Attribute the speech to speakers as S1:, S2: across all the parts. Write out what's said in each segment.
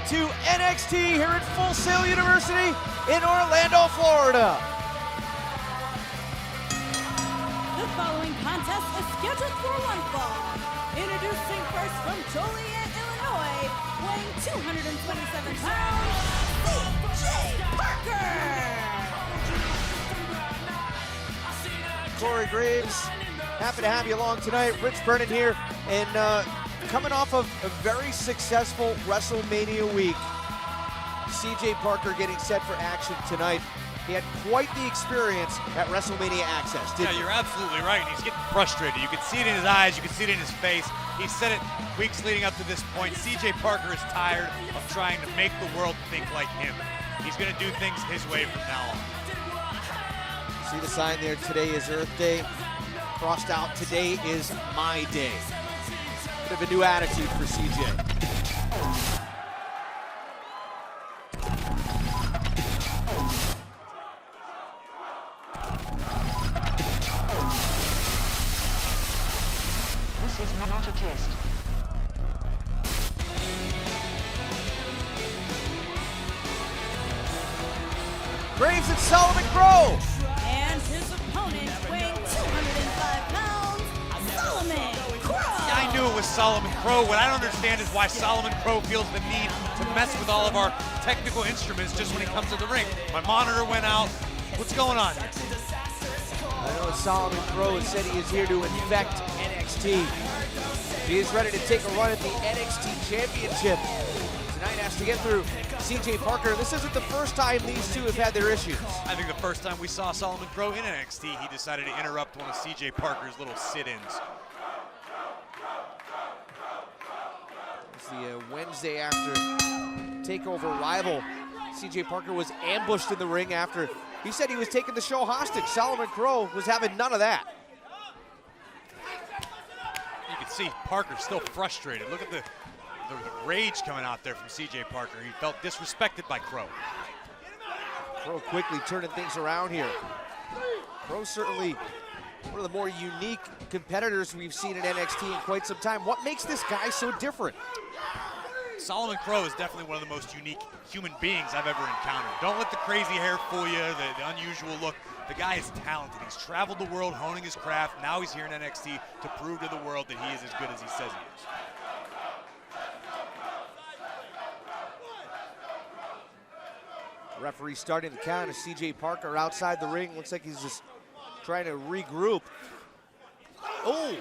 S1: to NXT here at Full Sail University in Orlando, Florida.
S2: The following contest is scheduled for one fall. Introducing first from Joliet, Illinois, weighing 227 pounds, CJ Parker.
S1: Corey Graves, happy to have you along tonight. Rich Brennan here, and coming off of a very successful WrestleMania week. CJ Parker getting set for action tonight. He had quite the experience at WrestleMania Access, didn't he?
S3: You're absolutely right. He's getting frustrated. You can see it in his eyes. You can see it in his face. He said it weeks leading up to this point. CJ Parker is tired of trying to make the world think like him. He's going to do things his way from now on.
S1: See the sign there, today is Earth Day. Crossed out, today is my day. Bit of a new attitude for CJ.
S4: This is not a test.
S1: Graves and Solomon Crowe.
S2: And his opponent, weighing 205 pounds, Solomon Crowe.
S3: I knew it was Solomon Crowe. What I don't understand is why Solomon Crowe feels the need to mess with all of our technical instruments just when he comes to the ring. My monitor went out. What's going on?
S1: I know Solomon Crowe has said he is here to infect NXT. He is ready to take a run at the NXT Championship. Tonight has to get through CJ Parker. This isn't the first time these two have had their issues.
S3: I think the first time we saw Solomon Crowe in NXT, he decided to interrupt one of CJ Parker's little sit-ins.
S1: It's the Wednesday after TakeOver rival. CJ Parker was ambushed in the ring after he said he was taking the show hostage. Solomon Crowe was having none of that.
S3: You can see Parker still frustrated. Look at the rage coming out there from CJ Parker. He felt disrespected by Crowe.
S1: Crowe quickly turning things around here. Crowe certainly one of the more unique competitors we've seen in NXT in quite some time. What makes this guy so different?
S3: Solomon Crowe is definitely one of the most unique human beings I've ever encountered. Don't let the crazy hair fool you, the unusual look. The guy is talented. He's traveled the world honing his craft. Now he's here in NXT to prove to the world that he is as good as he says he is.
S1: Referee starting the count as CJ Parker outside the ring. Looks like he's just trying to regroup. Oh!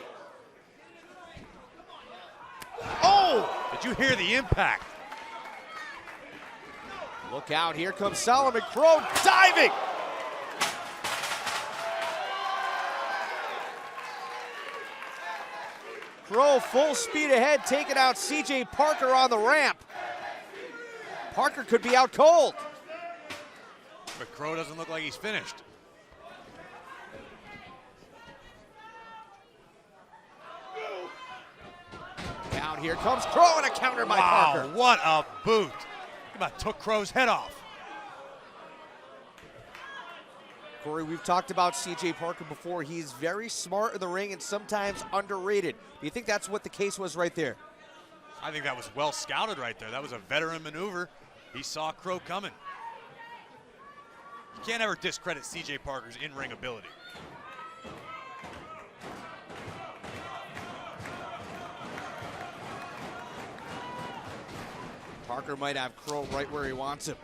S1: Oh!
S3: Did you hear the impact?
S1: Look out, here comes Solomon Crowe diving! Crowe full speed ahead, taking out CJ Parker on the ramp. Parker could be out cold.
S3: But Crowe doesn't look like he's finished.
S1: Down here comes Crowe and a counter by Parker.
S3: Wow, what a boot. He about took Crowe's head off.
S1: Corey, we've talked about CJ Parker before. He's very smart in the ring and sometimes underrated. Do you think that's what the case was right there?
S3: I think that was well scouted right there. That was a veteran maneuver. He saw Crowe coming. You can't ever discredit CJ Parker's in-ring ability.
S1: Parker might have Crowe right where he wants him.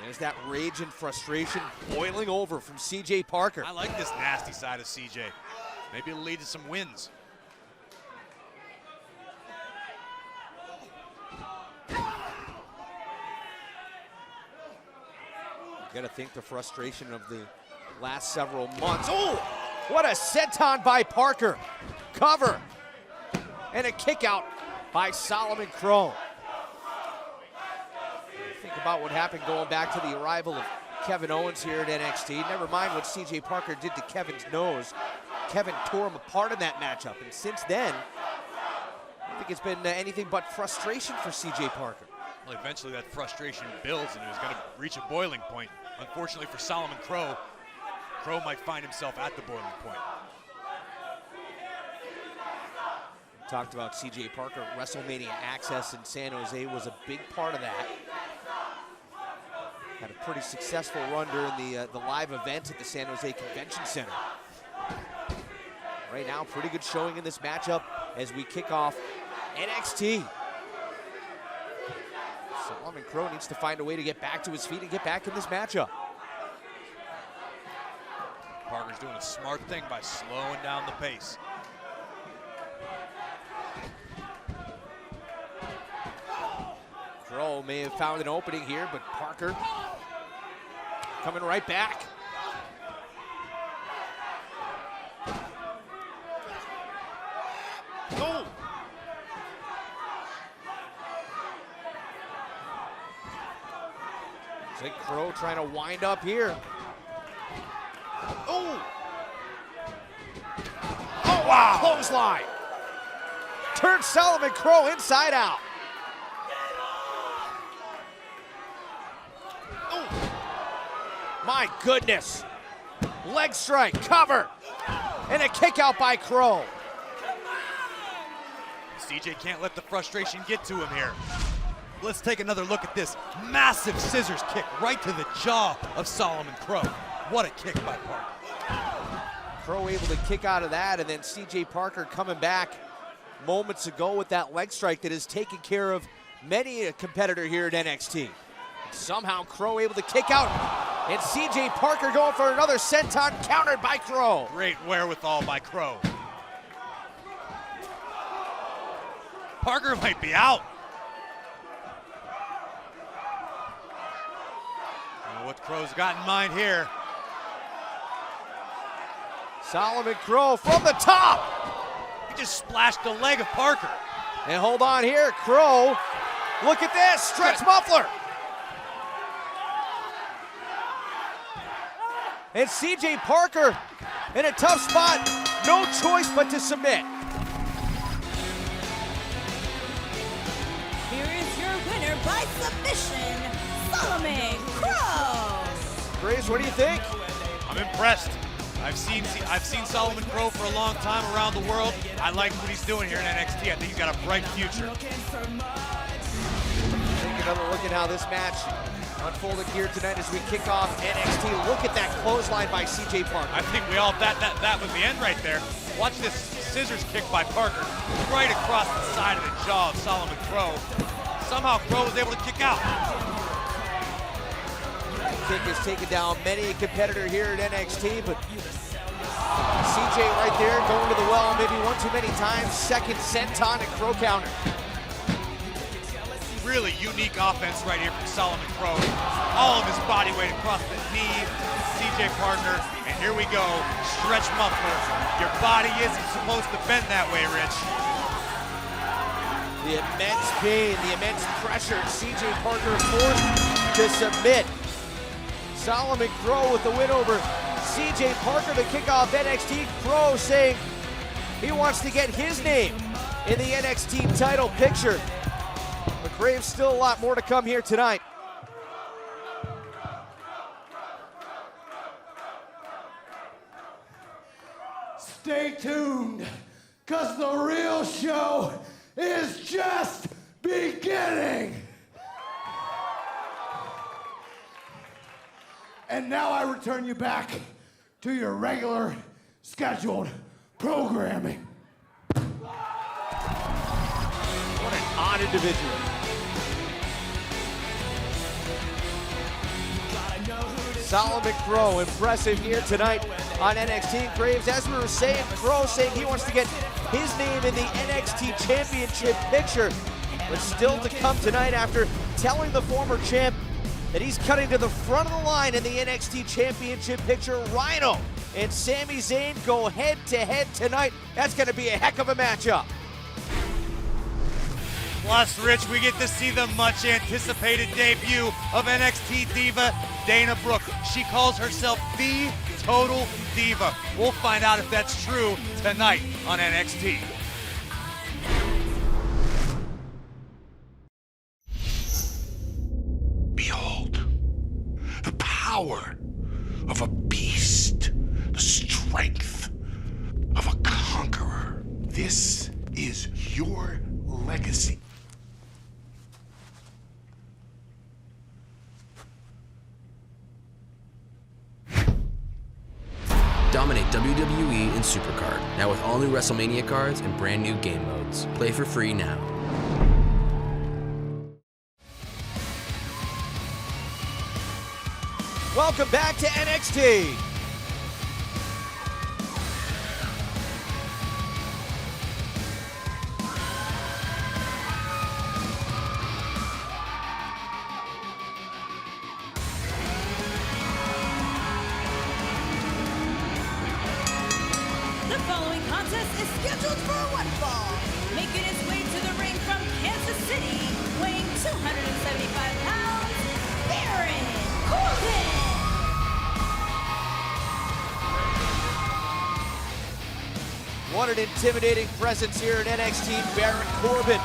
S1: There's that rage and frustration boiling over from CJ Parker.
S3: I like this nasty side of CJ. Maybe it'll lead to some wins.
S1: You gotta think the frustration of the last several months. Oh, what a senton by Parker. Cover. And a kick out by Solomon Crowe. Think about what happened going back to the arrival of Kevin Owens here at NXT. Never mind what CJ Parker did to Kevin's nose. Kevin tore him apart in that matchup. And since then, I think it's been anything but frustration for CJ Parker.
S3: Well, eventually that frustration builds and it was going to reach a boiling point. Unfortunately for Solomon Crowe, Crowe might find himself at the boiling point.
S1: Talked about C.J. Parker. WrestleMania Access in San Jose was a big part of that. Had a pretty successful run during the live event at the San Jose Convention Center. Right now, pretty good showing in this matchup as we kick off NXT. Solomon Crowe needs to find a way to get back to his feet and get back in this matchup.
S3: Parker's doing a smart thing by slowing down the pace.
S1: Crowe may have found an opening here, but Parker coming right back. Oh! Looks like Crowe trying to wind up here. Oh! Oh, wow! Clothesline! Turns Solomon Crowe inside out. My goodness. Leg strike, cover, and a kick out by Crowe.
S3: CJ can't let the frustration get to him here. Let's take another look at this massive scissors kick right to the jaw of Solomon Crowe. What a kick by Parker.
S1: Crowe able to kick out of that, and then CJ Parker coming back moments ago with that leg strike that has taken care of many a competitor here at NXT. Somehow Crowe able to kick out, and CJ Parker going for another senton countered by Crowe.
S3: Great wherewithal by Crowe. Parker might be out. I don't know what Crowe's got in mind here.
S1: Solomon Crowe from the top.
S3: He just splashed the leg of Parker.
S1: And hold on here, Crowe. Look at this, stretch muffler. And CJ Parker in a tough spot, no choice but to submit.
S2: Here is your winner by submission, Solomon Crowe.
S1: Graves, what do you think?
S3: I'm impressed. I've seen Solomon Crowe for a long time around the world. I like what he's doing here in NXT. I think he's got a bright future.
S1: Take another look at how this match unfolded here tonight as we kick off NXT. Look at that clothesline by CJ Parker.
S3: I think we all, that was the end right there. Watch this scissors kick by Parker right across the side of the jaw of Solomon Crowe. Somehow Crowe was able to kick out.
S1: Kick has taken down many a competitor here at NXT, but CJ right there going to the well maybe one too many times. Second senton and Crowe counter.
S3: Really unique offense right here from Solomon Crowe. All of his body weight across the knee, CJ Parker, and here we go, stretch muffler. Your body isn't supposed to bend that way, Rich.
S1: The immense pain, the immense pressure, CJ Parker forced to submit. Solomon Crowe with the win over CJ Parker to kick off NXT. Crowe saying he wants to get his name in the NXT title picture. But Graves, still a lot more to come here tonight.
S4: Stay tuned, because the real show is just beginning. And now I return you back to your regular scheduled programming.
S1: What an odd individual. Solomon Crowe, impressive here tonight on NXT. Graves, as we were saying, Crowe saying he wants to get his name in the NXT Championship picture. But still to come tonight after telling the former champ that he's cutting to the front of the line in the NXT Championship picture. Rhino and Sami Zayn go head-to-head tonight. That's going to be a heck of a matchup.
S3: Plus, Rich, we get to see the much-anticipated debut of NXT diva Dana Brooke. She calls herself the Total Diva. We'll find out if that's true tonight on NXT.
S5: Behold, the power of a beast, the strength of a conqueror. This is your legacy.
S6: Dominate WWE in Supercard, now with all new WrestleMania cards and brand new game modes. Play for free now.
S1: Welcome back to NXT.
S2: The following contest is scheduled for one fall. Making his way to the ring from Kansas City, weighing 275 pounds, Baron Corbin.
S1: What an intimidating presence here at NXT, Baron Corbin.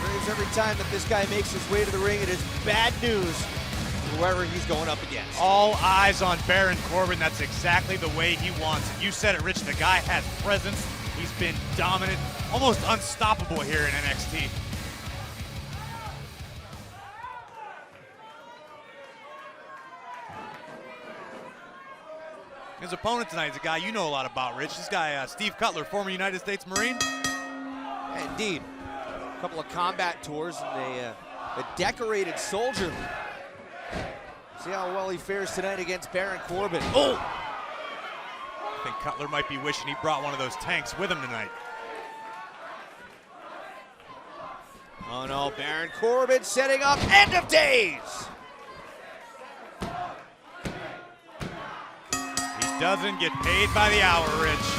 S1: Graves, every time that this guy makes his way to the ring, it is bad news for whoever he's going up against.
S3: All eyes on Baron Corbin. That's exactly the way he wants it. You said it, Rich. The guy has presence. He's been dominant, almost unstoppable here in NXT. His opponent tonight is a guy you know a lot about, Rich. This guy, Steve Cutler, former United States Marine.
S1: Indeed. A couple of combat tours and a decorated soldier. See how well he fares tonight against Baron Corbin. Oh!
S3: I think Cutler might be wishing he brought one of those tanks with him tonight.
S1: Oh no, Baron Corbin setting up End of Days!
S3: He doesn't get paid by the hour, Rich.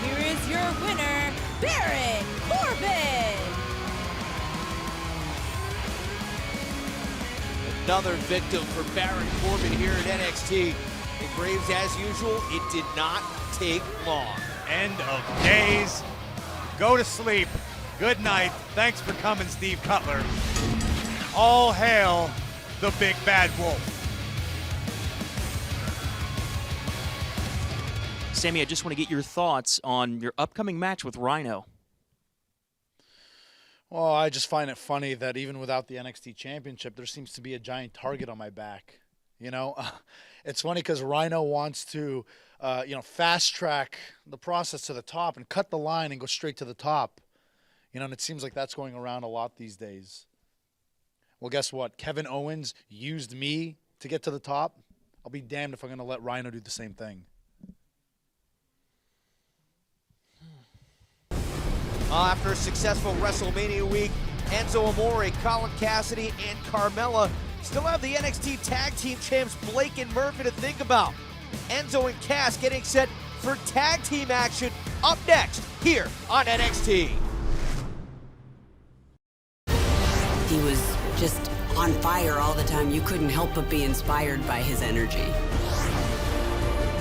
S2: Here is your winner, Baron Corbin.
S1: Another victim for Baron Corbin here at NXT. And Graves, as usual, it did not take long.
S3: End of days. Go to sleep. Good night. Thanks for coming, Steve Cutler. All hail the big bad wolf.
S7: Sammy, I just want to get your thoughts on your upcoming match with Rhino.
S8: Well, I just find it funny that even without the NXT Championship, there seems to be a giant target on my back. You know, it's funny because Rhino wants to, fast track the process to the top and cut the line and go straight to the top. You know, and it seems like that's going around a lot these days. Well, guess what? Kevin Owens used me to get to the top. I'll be damned if I'm going to let Rhino do the same thing.
S1: After a successful WrestleMania week, Enzo Amore, Colin Cassidy, and Carmella still have the NXT Tag Team Champs Blake and Murphy to think about. Enzo and Cass getting set for tag team action up next here on NXT.
S9: He was just on fire all the time. You couldn't help but be inspired by his energy.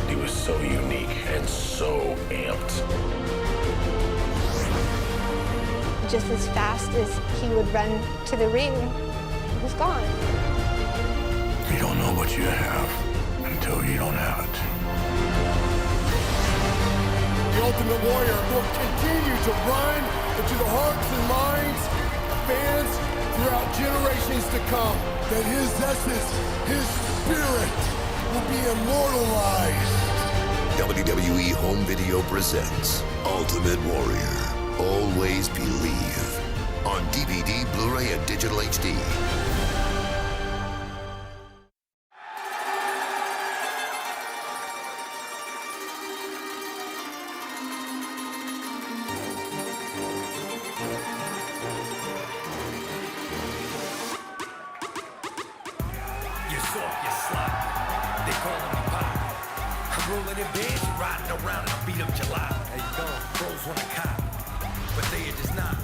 S5: He was so unique and so amped.
S10: Just as fast as he would run to the ring, he was gone.
S5: You don't know what you have until you don't have it.
S4: The Ultimate Warrior will continue to run into the hearts and minds of fans throughout generations to come. That his essence, his spirit will be immortalized.
S11: WWE Home Video presents Ultimate Warrior. Always Believe. On DVD, Blu-ray, and digital HD.
S12: You soft, you slide. They calling me pop. I'm rolling in beds, riding around, I beat up July. How you going? Pros want a cop. But they are just not.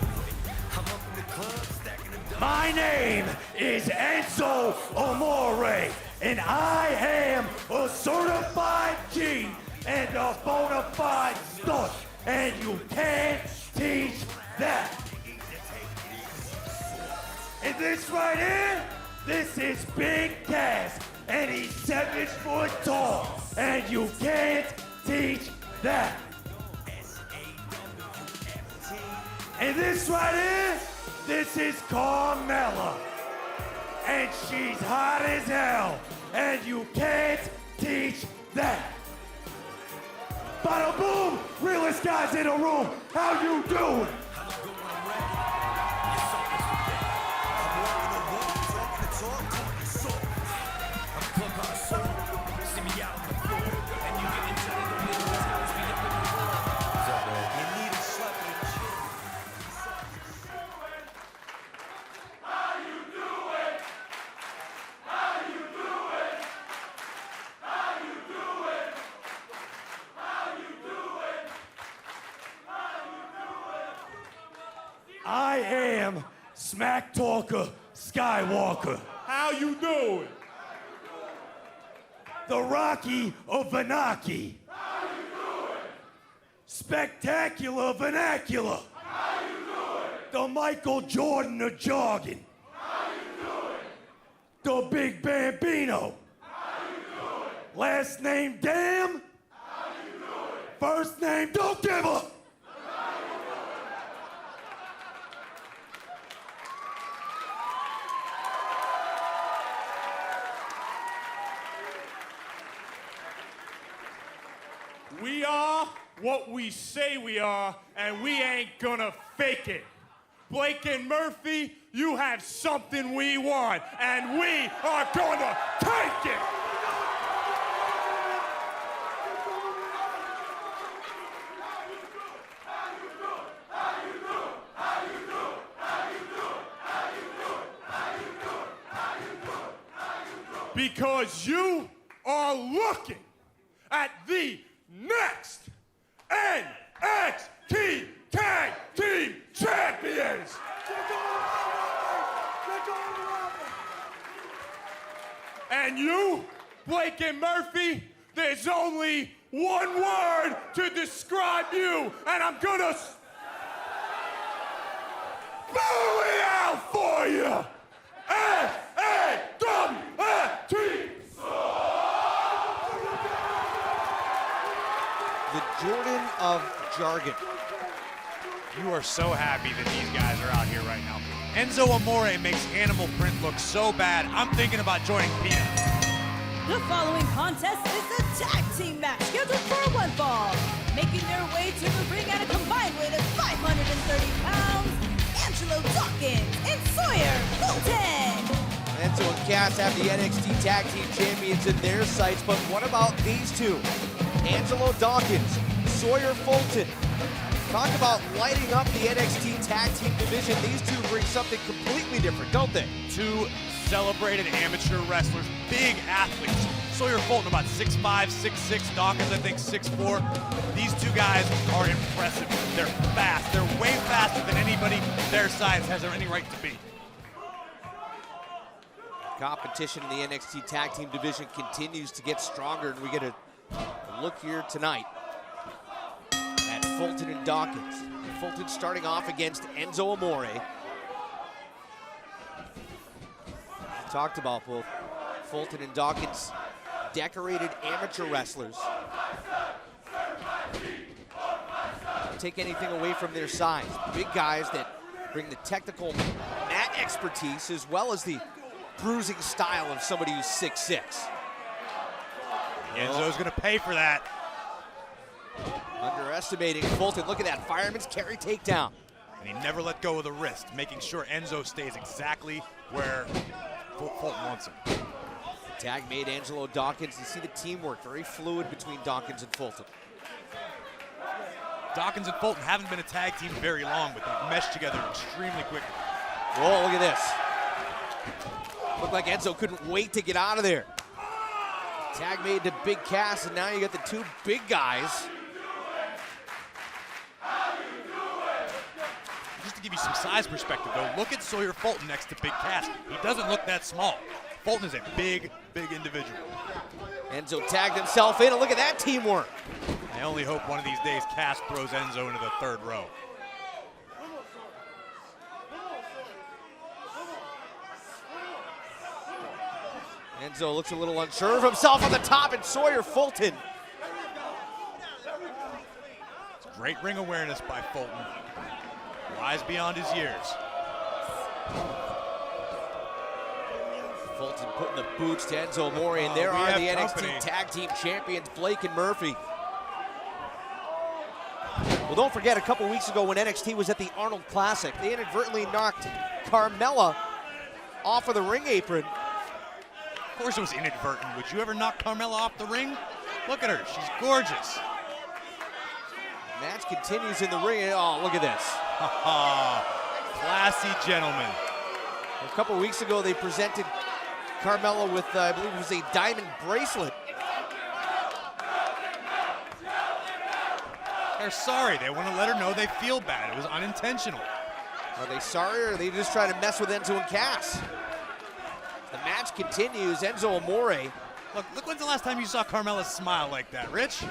S12: I'm up in the club, stacking them down. My name is Enzo Amore, and I am a certified G and a bona fide stud, and you can't teach that. And this right here, this is Big Cass, and he's 7 foot tall, and you can't teach that. And this right here, this is Carmella. And she's hot as hell. And you can't teach that. Bada boom! Realest guys in the room, how you doing? I am Smack Talker Skywalker. How you doing? The Rocky of Venaki. How you doing? Spectacular Vernacular. How you doing? The Michael Jordan of jogging. How you doing? The Big Bambino. How you doing? Last name Damn. How you doing? First name Don't Give a.
S13: We are what we say we are, and we ain't gonna fake it. Blake and Murphy, you have something we want, and we are gonna take it! Because you are looking at the next NXT Tag Team Champions! And you, Blake and Murphy, there's only one word to describe you, and I'm gonna spell it out for you! S-A-W-F-T!
S1: The Jordan of jargon.
S3: You are so happy that these guys are out here right now. Enzo Amore makes Animal Print look so bad, I'm thinking about joining Pina.
S2: The following contest is a tag team match scheduled for one fall. Making their way to the ring at a combined weight of 530 pounds, Angelo Dawkins and Sawyer Fulton.
S1: Enzo and Cass have the NXT Tag Team Champions in their sights, but what about these two? Angelo Dawkins, Sawyer Fulton. Talk about lighting up the NXT Tag Team division. These two bring something completely different, don't they?
S3: Two celebrated amateur wrestlers, big athletes. Sawyer Fulton about 6'5", 6'6", Dawkins I think 6'4". These two guys are impressive. They're fast. They're way faster than anybody their size has any right to be.
S1: Competition in the NXT Tag Team division continues to get stronger, and we get a look here tonight at Fulton and Dawkins. Fulton starting off against Enzo Amore. We talked about both Fulton and Dawkins, decorated amateur wrestlers. Don't take anything away from their size. Big guys that bring the technical mat expertise as well as the bruising style of somebody who's 6'6".
S3: Enzo's gonna pay for that.
S1: Underestimating Fulton. Look at that fireman's carry takedown.
S3: And he never let go of the wrist, making sure Enzo stays exactly where Fulton wants him.
S1: The tag made Angelo Dawkins. You see the teamwork, very fluid between Dawkins and Fulton.
S3: Dawkins and Fulton haven't been a tag team very long, but they've meshed together extremely quickly.
S1: Oh, look at this. Looked like Enzo couldn't wait to get out of there. Tag made to Big Cass, and now you got the two big guys.
S3: Just to give you some size perspective, though, look at Sawyer Fulton next to Big Cass. He doesn't look that small. Fulton is a big, big individual.
S1: Enzo tagged himself in, and look at that teamwork.
S3: I only hope one of these days Cass throws Enzo into the third row.
S1: Enzo looks a little unsure of himself on the top, and Sawyer Fulton.
S3: Great ring awareness by Fulton. wise beyond his years.
S1: Fulton putting the boots to Enzo Amore, and there
S3: we
S1: are
S3: have
S1: the
S3: company.
S1: NXT Tag Team Champions, Blake and Murphy. Well, don't forget, a couple weeks ago when NXT was at the Arnold Classic, they inadvertently knocked Carmella off of the ring apron.
S3: Of course it was inadvertent. Would you ever knock Carmella off the ring? Look at her, she's gorgeous.
S1: Match continues in the ring. Oh, look at this.
S3: Classy gentleman.
S1: A couple weeks ago, they presented Carmella with, I believe it was a diamond bracelet.
S3: They're sorry. They want to let her know they feel bad. It was unintentional.
S1: Are they sorry, or are they just trying to mess with Enzo and Cass? The match continues. Enzo Amore.
S3: Look when's the last time you saw Carmella smile like that, Rich?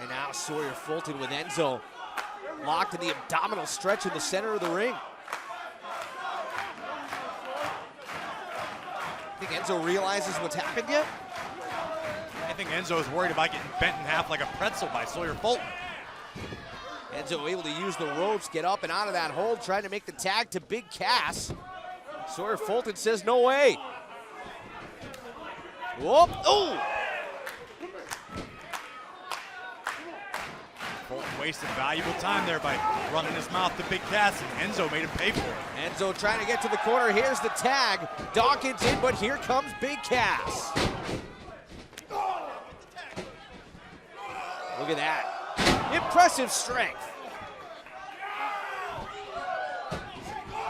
S1: And now Sawyer Fulton with Enzo locked in the abdominal stretch in the center of the ring. Think Enzo realizes what's happened yet?
S3: I think Enzo is worried about getting bent in half like a pretzel by Sawyer Fulton.
S1: Enzo able to use the ropes, get up and out of that hold, trying to make the tag to Big Cass. Sawyer Fulton says no way. Whoop! Oh!
S3: Fulton wasted valuable time there by running his mouth to Big Cass, and Enzo made him pay for it.
S1: Enzo trying to get to the corner. Here's the tag. Dawkins in, but here comes Big Cass. Look at that. Impressive strength.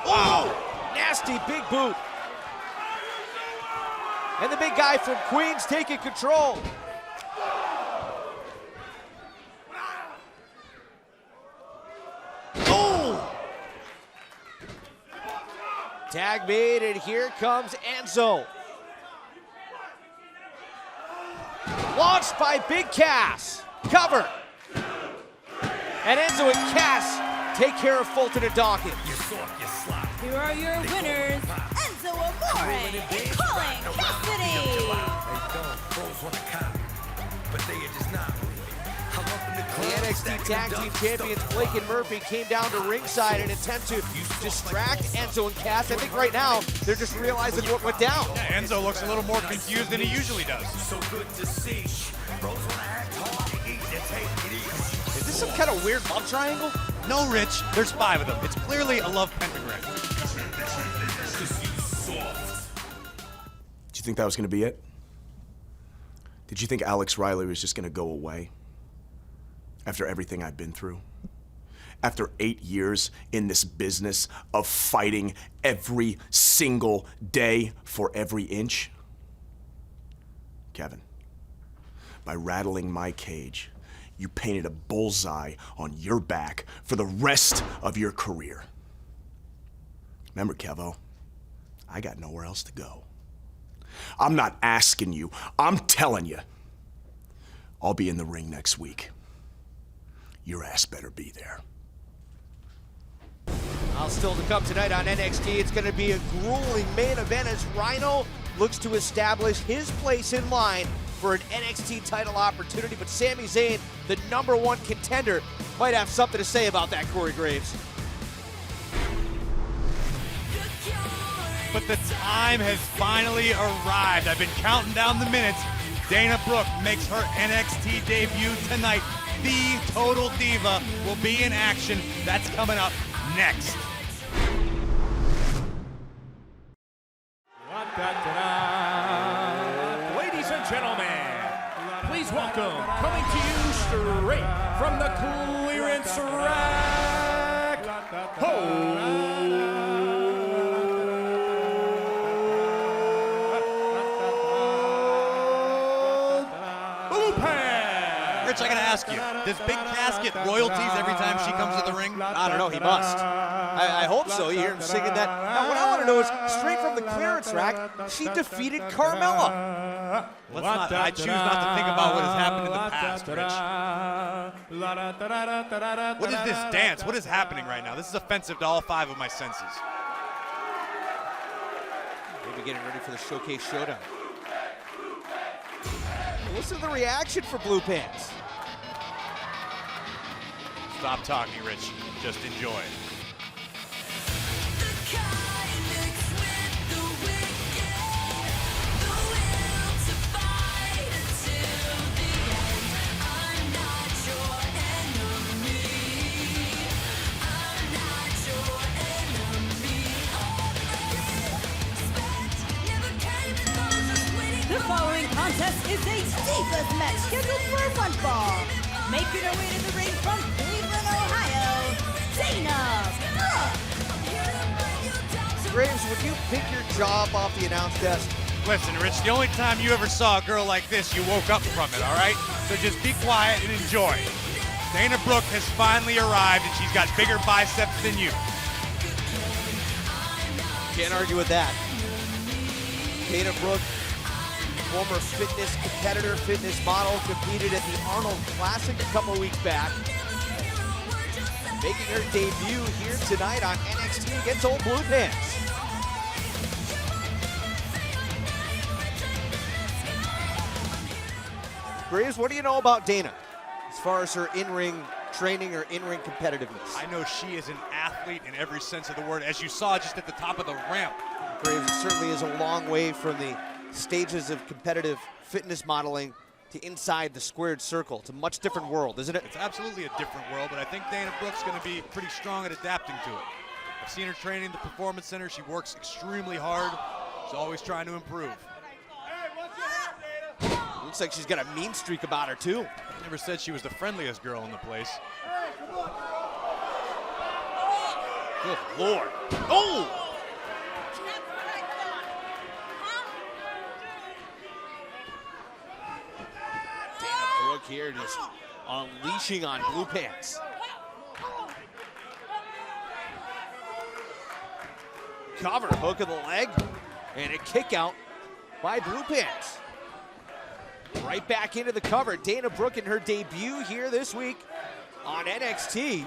S1: Oh! Nasty big boot. And the big guy from Queens taking control. Oh! Tag made, and here comes Enzo. Launched by Big Cass. Cover. And Enzo and Cass take care of Fulton and Dawkins.
S2: Here are your winners, Enzo Amore and Colin Cassidy.
S1: The NXT Tag Team Champions Blake and Murphy came down to ringside in an attempt to distract Enzo and Cass. I think right now they're just realizing what went down.
S3: Yeah, Enzo looks a little more confused than he usually does.
S1: Is this some kind of weird love triangle?
S3: No, Rich. There's 5 of them. It's clearly a love pentagram.
S14: Did you think that was going to be it? Did you think Alex Riley was just going to go away? After everything I've been through? After 8 years in this business of fighting every single day for every inch? Kevin, by rattling my cage, you painted a bullseye on your back for the rest of your career. Remember, Kevo, I got nowhere else to go. I'm not asking you, I'm telling you. I'll be in the ring next week. Your ass better be there.
S1: All still to come tonight on NXT. It's going to be a grueling main event as Rhino looks to establish his place in line for an NXT title opportunity. But Sami Zayn, the #1 contender, might have something to say about that, Corey Graves.
S3: But the time has finally arrived. I've been counting down the minutes. Dana Brooke makes her NXT debut tonight. The Total Diva will be in action. That's coming up next.
S13: Ladies and gentlemen, please welcome, coming to you straight from the clearance rack,
S3: Rich, I gotta ask you, does Big Cass get royalties every time she comes to the ring?
S1: I don't know, he must. I hope so. You hear him singing that. Now, what I want to know is, straight from the clearance rack, she defeated Carmella.
S3: I choose not to think about what has happened in the past, Rich. What is this dance? What is happening right now? This is offensive to all 5 of my senses.
S1: Maybe getting ready for the Showcase Showdown. Listen to the reaction for Blue Pants.
S3: Stop talking, Rich. Just enjoy.
S2: The following contest is a Divas match scheduled for one fall. Making her way to the ring from Cleveland, Ohio, Dana Brooke.
S1: Graves, would you pick your job off the announce desk?
S3: Listen, Rich, the only time you ever saw a girl like this, you woke up from it, all right? So just be quiet and enjoy. Dana Brooke has finally arrived, and she's got bigger biceps than you.
S1: Can't argue with that. Dana Brooke, former fitness competitor, fitness model, competed at the Arnold Classic a couple weeks back. Making her debut here tonight on NXT against Old Blue Pants. Graves, what do you know about Dana as far as her in-ring training or in-ring competitiveness?
S3: I know she is an athlete in every sense of the word, as you saw just at the top of the ramp.
S1: Graves, it certainly is a long way from the stages of competitive fitness modeling to inside the squared circle. It's a much different world, isn't it?
S3: It's absolutely a different world, but I think Dana Brooke's going to be pretty strong at adapting to it. I've seen her training at the Performance Center. She works extremely hard. She's always trying to improve.
S1: Looks like she's got a mean streak about her, too.
S3: Never said she was the friendliest girl in the place.
S1: Good Lord. Oh! Dana Brooke here just unleashing on Blue Pants. Cover, hook of the leg, and a kick out by Blue Pants. Right back into the cover. Dana Brooke in her debut here this week on NXT.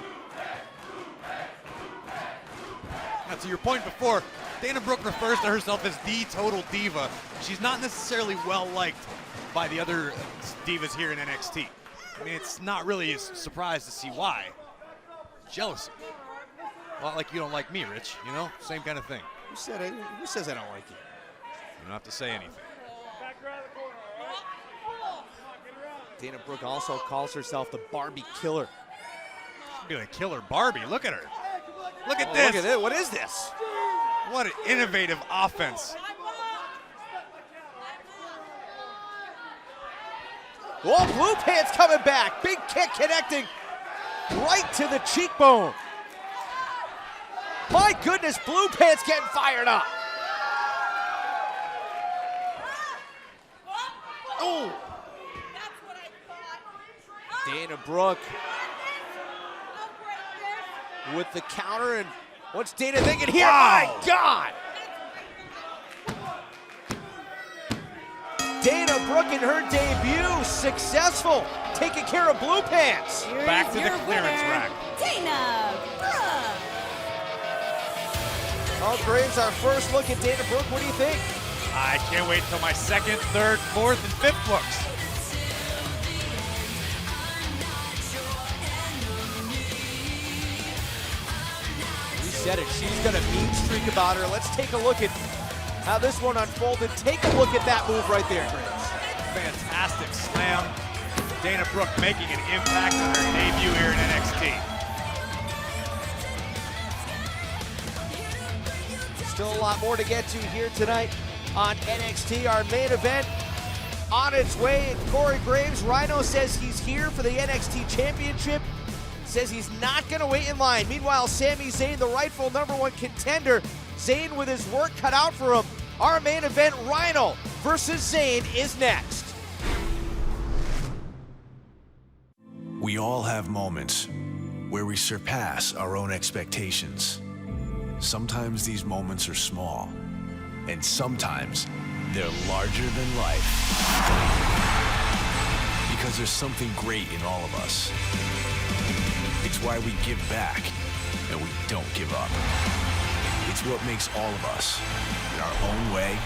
S3: Now, to your point before, Dana Brooke refers to herself as the total diva. She's not necessarily well-liked by the other divas here in NXT. I mean, it's not really a surprise to see why. Jealousy. A lot like you don't like me, Rich, you know? Same kind of thing.
S1: Who says I don't like you?
S3: You don't have to say anything.
S1: Dana Brooke also calls herself the Barbie Killer.
S3: Be like Killer Barbie. Look at her. Look at
S1: Oh,
S3: this.
S1: look at this. What is this?
S3: What an innovative offense.
S1: Oh, Blue Pants coming back. Big kick connecting right to the cheekbone. My goodness, Blue Pants getting fired up. Oh. Dana Brooke with the counter, and what's Dana thinking here?
S3: Wow.
S1: My God! Dana Brooke in her debut, successful, taking care of Blue Pants.
S2: Here
S3: Back
S2: is
S3: to the
S2: your
S3: clearance
S2: winner,
S3: rack.
S2: Dana Brooke.
S1: Oh, Graves, our first look at Dana Brooke. What do you think?
S3: I can't wait till my second, third, fourth, and fifth looks.
S1: We said it. She's got a mean streak about her. Let's take a look at how this one unfolded. Take a look at that move right there, Graves.
S3: Fantastic slam. Dana Brooke making an impact on her debut here in NXT.
S1: Still a lot more to get to here tonight on NXT. Our main event on its way. Corey Graves, Rhino says he's here for the NXT Championship. Says he's not going to wait in line. Meanwhile, Sami Zayn, the rightful #1 contender, Zayn with his work cut out for him. Our main event, Rhino versus Zayn, is next.
S14: We all have moments where we surpass our own expectations. Sometimes these moments are small, and sometimes they're larger than life. Because there's something great in all of us. It's why we give back, and we don't give up. It's what makes all of us, in our own way,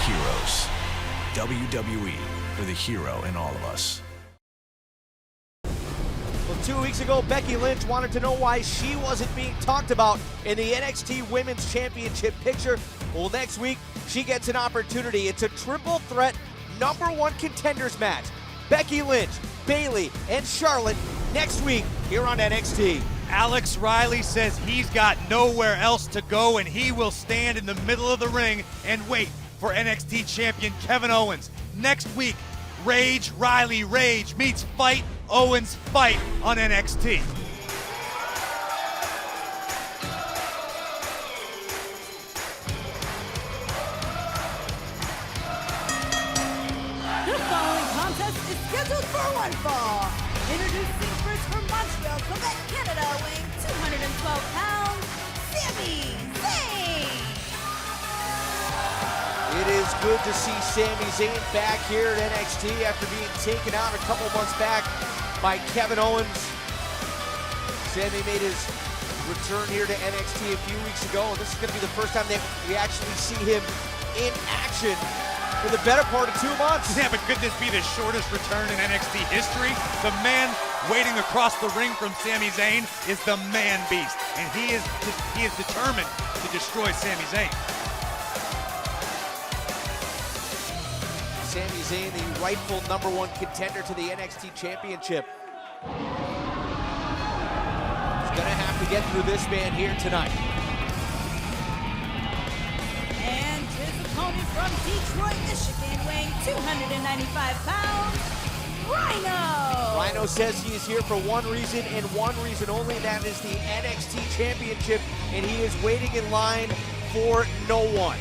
S14: heroes. WWE for the hero in all of us.
S1: Well, 2 weeks ago, Becky Lynch wanted to know why she wasn't being talked about in the NXT Women's Championship picture. Well, next week, she gets an opportunity. It's a triple threat #1 contenders match. Becky Lynch, Bayley, and Charlotte next week here on NXT.
S3: Alex Riley says he's got nowhere else to go, and he will stand in the middle of the ring and wait for NXT champion Kevin Owens. Next week, Rage Riley Rage meets Fight Owens Fight on NXT.
S2: The following contest is scheduled for one fall. Introducing first from Montreal, Quebec, Canada, weighing 212 pounds, Sami Zayn.
S1: It is good to see Sami Zayn back here at NXT after being taken out a couple months back by Kevin Owens. Sami made his return here to NXT a few weeks ago, and this is going to be the first time that we actually see him in action for the better part of 2 months.
S3: Yeah, but could this be the shortest return in NXT history? The man waiting across the ring from Sami Zayn is the Man Beast, and he is determined to destroy Sami Zayn.
S1: Sami Zayn, the rightful #1 contender to the NXT Championship. He's gonna have to get through this man here tonight.
S2: And his opponent from Detroit, Michigan, weighing 295 pounds, Rhino.
S1: Rhino says he is here for one reason and one reason only, and that is the NXT Championship, and he is waiting in line for no one.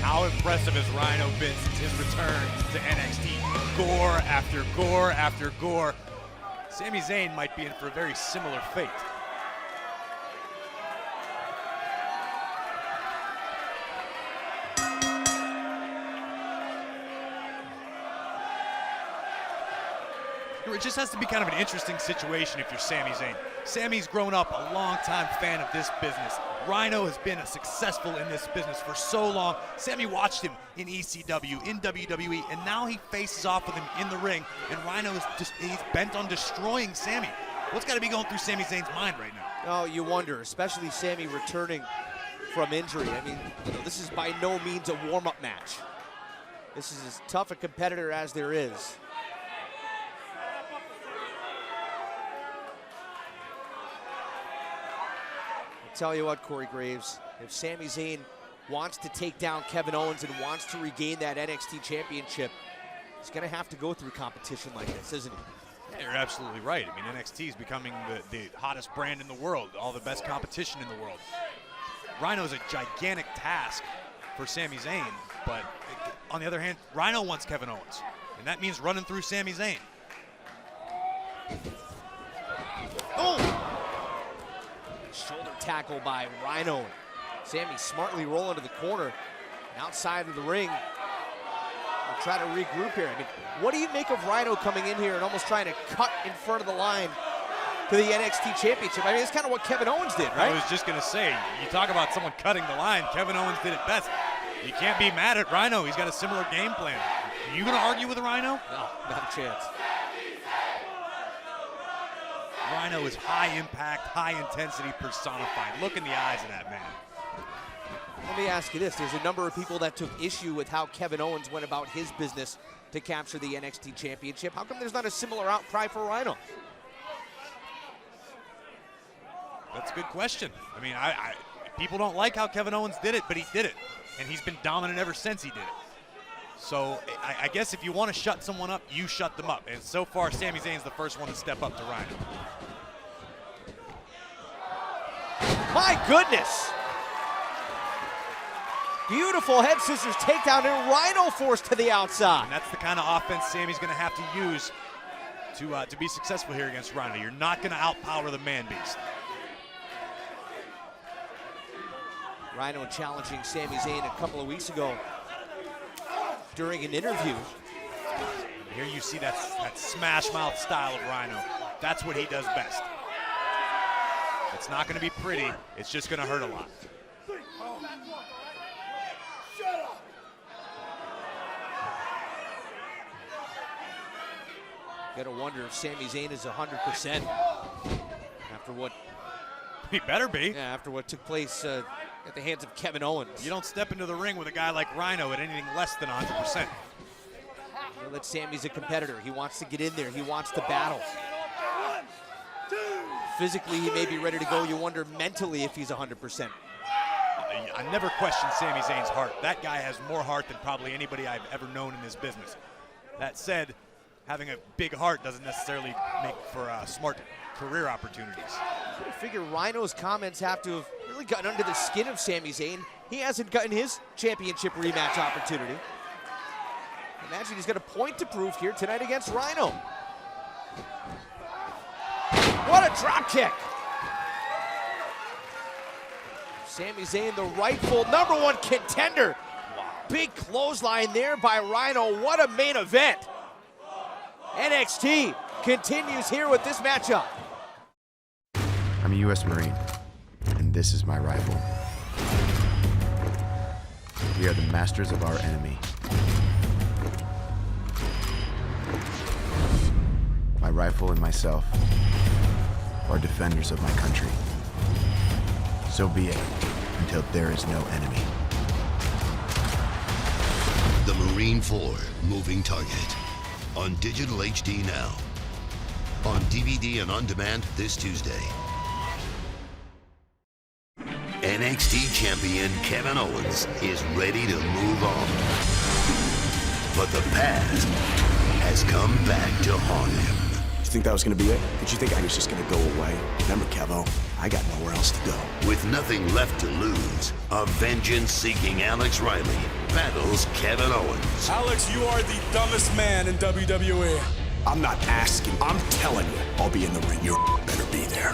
S3: How impressive has Rhino been since his return to NXT? Gore after gore after gore. Sami Zayn might be in for a very similar fate. It just has to be kind of an interesting situation if you're Sami Zayn. Sami's grown up a long-time fan of this business. Rhino has been successful in this business for so long. Sami watched him in ECW, in WWE, and now he faces off with him in the ring, and Rhino is he's bent on destroying Sami. What's got to be going through Sami Zayn's mind right now?
S1: Oh, you wonder, especially Sami returning from injury. I mean, this is by no means a warm-up match. This is as tough a competitor as there is. Tell you what, Corey Graves, if Sami Zayn wants to take down Kevin Owens and wants to regain that NXT Championship, he's going to have to go through competition like this, isn't he?
S3: Yeah, you're absolutely right. I mean, NXT is becoming the hottest brand in the world, all the best competition in the world. Rhino's a gigantic task for Sami Zayn, but on the other hand, Rhino wants Kevin Owens, and that means running through Sami Zayn.
S1: Oh! Shoulder tackle by Rhino. Sami smartly rolling to the corner and outside of the ring. We'll try to regroup here. I mean, what do you make of Rhino coming in here and almost trying to cut in front of the line to the NXT Championship? I mean, it's kind of what Kevin Owens did, right?
S3: I was just going to say, you talk about someone cutting the line, Kevin Owens did it best. You can't be mad at Rhino. He's got a similar game plan. Are you going to argue with Rhino?
S1: No, not a chance.
S3: Rhino is high impact, high intensity personified. Look in the eyes of that man.
S1: Let me ask you this. There's a number of people that took issue with how Kevin Owens went about his business to capture the NXT Championship. How come there's not a similar outcry for Rhino?
S3: That's a good question. I mean, people don't like how Kevin Owens did it, but he did it. And he's been dominant ever since he did it. So I guess if you want to shut someone up, you shut them up. And so far, Sami Zayn's the first one to step up to Rhino.
S1: My goodness! Beautiful head scissors takedown and Rhino forced to the outside.
S3: And that's the kind of offense Sami's going to have to use to be successful here against Rhino. You're not going to outpower the Man Beast.
S1: Rhino challenging Sami Zayn a couple of weeks ago during an interview.
S3: And here you see that smash mouth style of Rhino. That's what he does best. It's not going to be pretty. It's just going to hurt a lot.
S1: Gotta wonder if Sami Zayn is 100% after what
S3: he better be.
S1: Yeah, after what took place at the hands of Kevin Owens.
S3: You don't step into the ring with a guy like Rhino at anything less than 100%.
S1: You know that Sami's a competitor. He wants to get in there. He wants to battle. Physically, he may be ready to go. You wonder mentally if he's 100%.
S3: I never questioned Sami Zayn's heart. That guy has more heart than probably anybody I've ever known in this business. That said, having a big heart doesn't necessarily make for smart career opportunities.
S1: I figure Rhino's comments have to have really gotten under the skin of Sami Zayn. He hasn't gotten his championship rematch opportunity. Imagine he's got a point to prove here tonight against Rhino. What a drop kick. Sami Zayn, the rightful #1 contender. Big clothesline there by Rhino. What a main event. NXT continues here with this matchup.
S15: I'm a U.S. Marine, and this is my rifle. We are the masters of our enemy. My rifle and myself are defenders of my country. So be it, until there is no enemy.
S11: The Marine 4 Moving Target on Digital HD now. On DVD and on demand this Tuesday. NXT champion Kevin Owens is ready to move on. But the past has come back to haunt him.
S14: You think that was going to be it? Did you think I was just going to go away? Remember, Kevo, I got nowhere else to go.
S11: With nothing left to lose, a vengeance-seeking Alex Riley battles Kevin Owens.
S16: Alex, you are the dumbest man in WWE.
S14: I'm not asking, I'm telling you. I'll be in the ring. You better be there.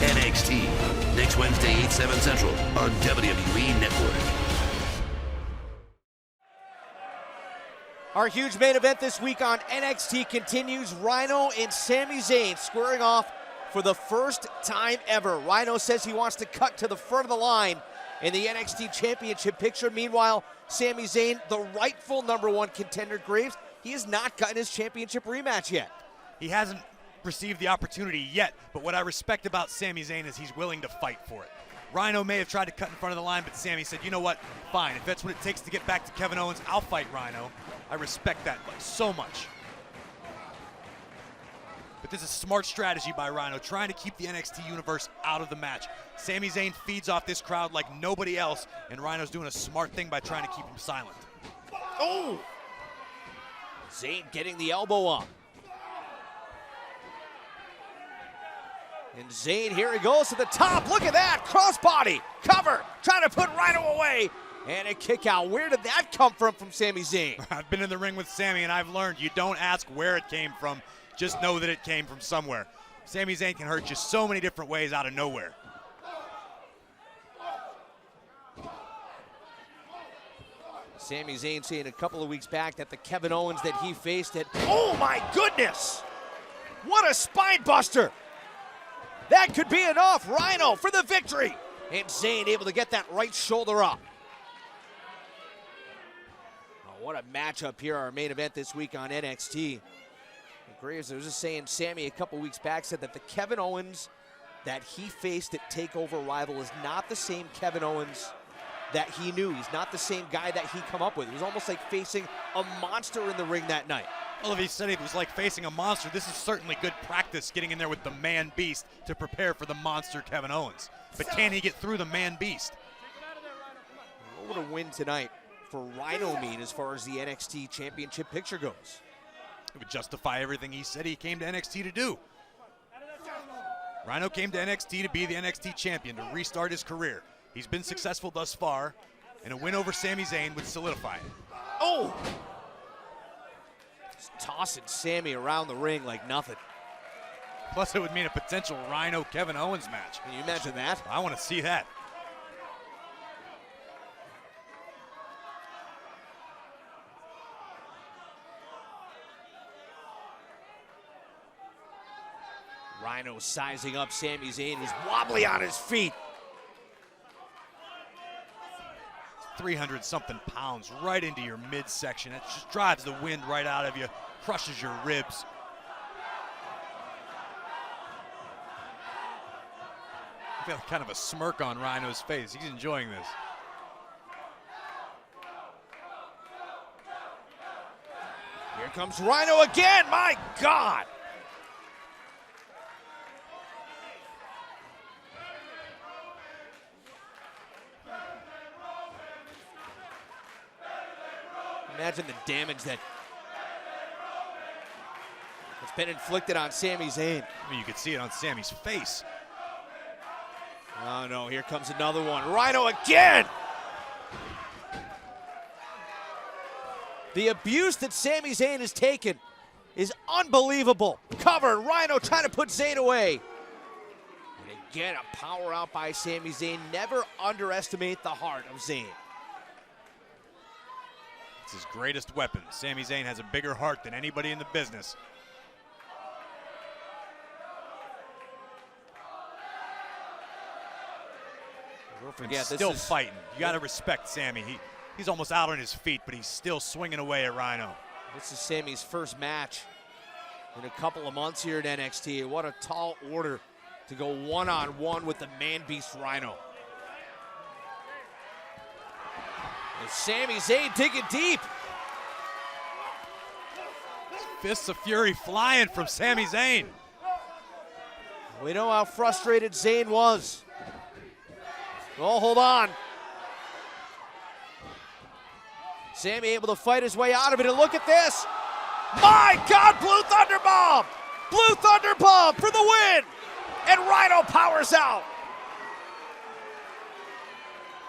S11: NXT, next Wednesday, 8/7 Central on WWE Network.
S1: Our huge main event this week on NXT continues. Rhino and Sami Zayn squaring off for the first time ever. Rhino says he wants to cut to the front of the line in the NXT Championship picture. Meanwhile, Sami Zayn, the rightful #1 contender, Graves, he has not gotten his championship rematch yet.
S3: He hasn't received the opportunity yet, but what I respect about Sami Zayn is he's willing to fight for it. Rhino may have tried to cut in front of the line, but Sami said, you know what, fine. If that's what it takes to get back to Kevin Owens, I'll fight Rhino. I respect that so much. But this is smart strategy by Rhino, trying to keep the NXT universe out of the match. Sami Zayn feeds off this crowd like nobody else, and Rhino's doing a smart thing by trying to keep him silent.
S1: Oh! Zayn getting the elbow up. And Zayn, here he goes to the top. Look at that, crossbody, cover, trying to put Rhino away. And a kick out. Where did that come from Sami Zayn?
S3: I've been in the ring with Sami, and I've learned you don't ask where it came from. Just know that it came from somewhere. Sami Zayn can hurt you so many different ways out of nowhere.
S1: Sami Zayn saying a couple of weeks back that the Kevin Owens that he faced had, oh my goodness! What a spine buster! That could be enough. Rhino for the victory. And Zayn able to get that right shoulder up. Oh, what a matchup here, our main event this week on NXT. Graves, I was just saying, Sami a couple weeks back said that the Kevin Owens that he faced at TakeOver Rival is not the same Kevin Owens that he knew. He's not the same guy that he come up with. It was almost like facing a monster in the ring that night.
S3: Well, if he said it was like facing a monster, this is certainly good practice getting in there with the man beast to prepare for the monster Kevin Owens. But can he get through the man beast?
S1: What would a win tonight for Rhino mean as far as the NXT Championship picture goes?
S3: It would justify everything he said he came to NXT to do. Rhino came to NXT to be the NXT champion, to restart his career. He's been successful thus far, and a win over Sami Zayn would solidify it.
S1: Oh! Just tossing Sami around the ring like nothing.
S3: Plus, it would mean a potential Rhino-Kevin Owens match.
S1: Can you imagine that?
S3: I want to see that.
S1: Rhino sizing up Sami Zayn, who's wobbly on his feet.
S3: 300-something pounds right into your midsection. It just drives the wind right out of you, crushes your ribs. feel kind of a smirk on Rhino's face. He's enjoying this.
S1: Here comes Rhino again. My God. Imagine the damage that's been inflicted on Sami Zayn.
S3: I mean, you could see it on Sami's face.
S1: Oh no, here comes another one. Rhino again! The abuse that Sami Zayn has taken is unbelievable. Covered, Rhino trying to put Zayn away. And again, a power out by Sami Zayn. Never underestimate the heart of Zayn.
S3: It's his greatest weapon. Sami Zayn has a bigger heart than anybody in the business.
S1: Don't forget,
S3: still fighting. You got to respect Sami. He's almost out on his feet, but he's still swinging away at Rhino.
S1: This is Sami's first match in a couple of months here at NXT. What a tall order to go one-on-one with the man-beast Rhino. And Sami Zayn digging deep.
S3: Fists of fury flying from Sami Zayn.
S1: We know how frustrated Zayn was. Oh, hold on. Sami able to fight his way out of it, and look at this. My God, Blue Thunder Bomb! Blue Thunder Bomb for the win! And Rhino powers out.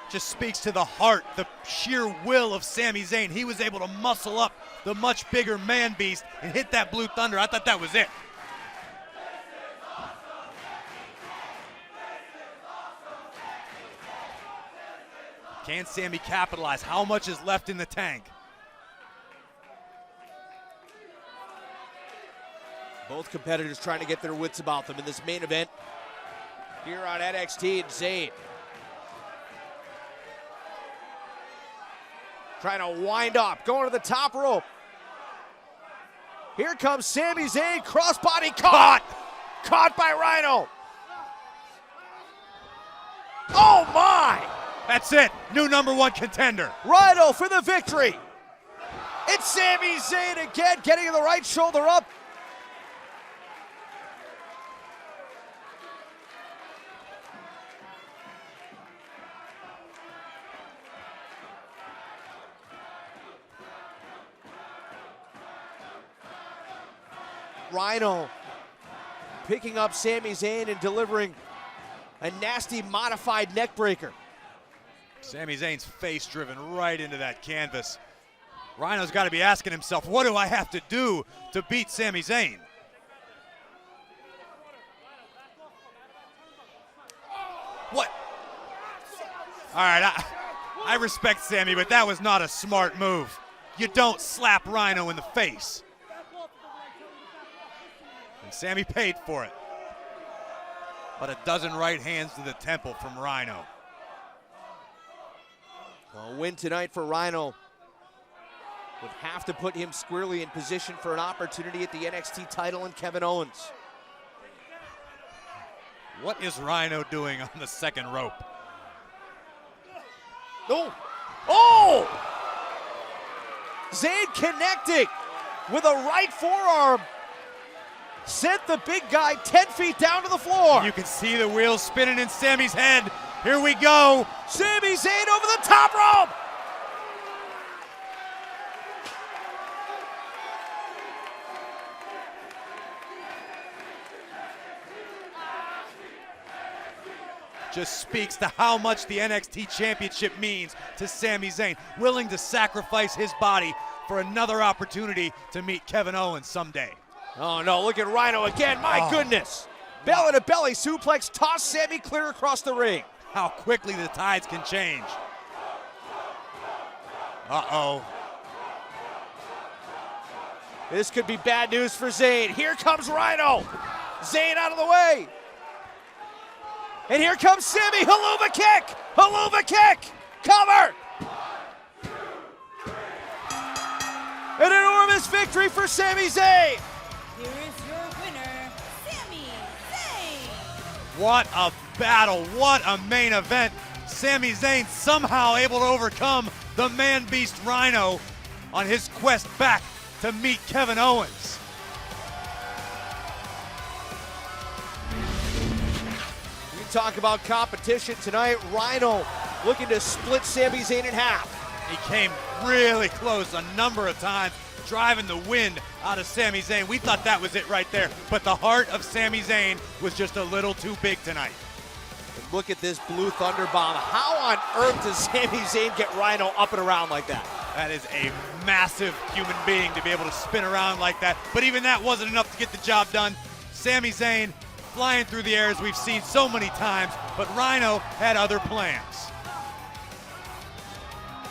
S3: Just speaks to the heart, the sheer will of Sami Zayn. He was able to muscle up the much bigger man beast and hit that Blue Thunder. I thought that was it. Can Sami capitalize? How much is left in the tank?
S1: Both competitors trying to get their wits about them in this main event here on NXT. And Zayn trying to wind up, going to the top rope. Here comes Sami Zayn, crossbody caught! Caught by Rhino. Oh my!
S3: That's it, new #1 contender.
S1: Rhino for the victory. It's Sami Zayn again, getting the right shoulder up. Rhino picking up Sami Zayn and delivering a nasty modified neck breaker.
S3: Sami Zayn's face driven right into that canvas. Rhino's got to be asking himself, what do I have to do to beat Sami Zayn? What? All right, I respect Sami, but that was not a smart move. You don't slap Rhino in the face. And Sami paid for it. But a dozen right hands to the temple from Rhino.
S1: A win tonight for Rhino would have to put him squarely in position for an opportunity at the NXT title and Kevin Owens.
S3: What is Rhino doing on the second rope?
S1: Oh! Oh! Zayn connecting with a right forearm. Sent the big guy 10 feet down to the floor.
S3: You can see the wheels spinning in Sami's head. Here we go.
S1: Sami Zayn over the top rope.
S3: Just speaks to how much the NXT Championship means to Sami Zayn. Willing to sacrifice his body for another opportunity to meet Kevin Owens someday.
S1: Oh no, look at Rhino again, my goodness. Belly to belly suplex, toss Sami clear across the ring.
S3: How quickly the tides can change. Uh-oh.
S1: This could be bad news for Zayn. Here comes Rhino. Zayn out of the way. And here comes Sami, haluva kick, cover. An enormous victory for Sami Zayn.
S2: Here is your winner, Sami Zayn.
S3: What a battle, what a main event. Sami Zayn somehow able to overcome the man-beast Rhino on his quest back to meet Kevin Owens.
S1: You talk about competition tonight. Rhino looking to split Sami Zayn in half.
S3: He came really close a number of times, driving the wind out of Sami Zayn. We thought that was it right there, but the heart of Sami Zayn was just a little too big tonight.
S1: And look at this Blue Thunder Bomb. How on earth does Sami Zayn get Rhino up and around like that?
S3: That is a massive human being to be able to spin around like that, but even that wasn't enough to get the job done. Sami Zayn flying through the air as we've seen so many times, but Rhino had other plans.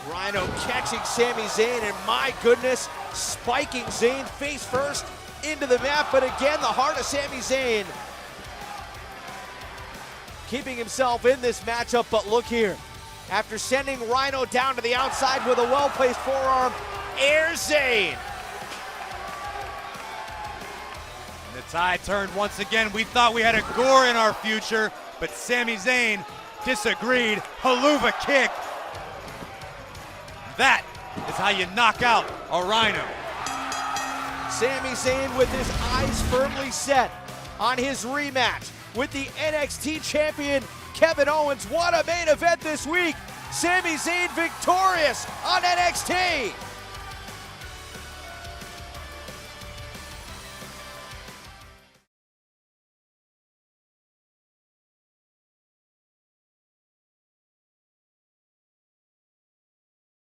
S1: Rhino catching Sami Zayn, and my goodness, spiking Zayn face first into the mat, but again, the heart of Sami Zayn keeping himself in this matchup. But look here, after sending Rhino down to the outside with a well-placed forearm, Air Zayn.
S3: And the tide turned once again. We thought we had a Gore in our future, but Sami Zayn disagreed. Helluva kick. That is how you knock out a Rhino.
S1: Sami Zayn with his eyes firmly set on his rematch with the NXT champion Kevin Owens. What a main event this week. Sami Zayn victorious on NXT.